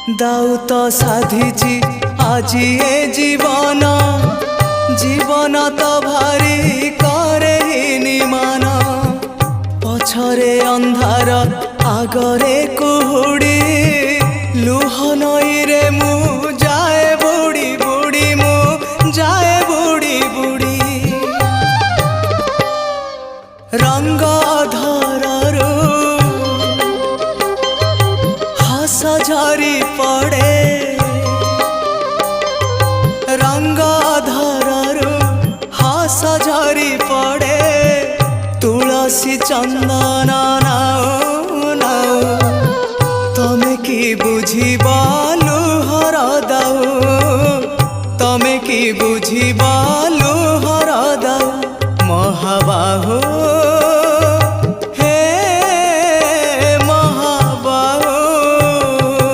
दाऊ तो साधिची आजी ए जीवन जीवन तो भारी करे निमान पछरे अंधार आगरे कुहुड़ी लुह नई रे मु जाए बुड़ी बुड़ी मु जाए बुड़ी बुड़ी रंग धररू हस झरी पड़े रंग धररू हस झरी पड़े तुलसी चंदन नाउ नाउ तमे की बुझीब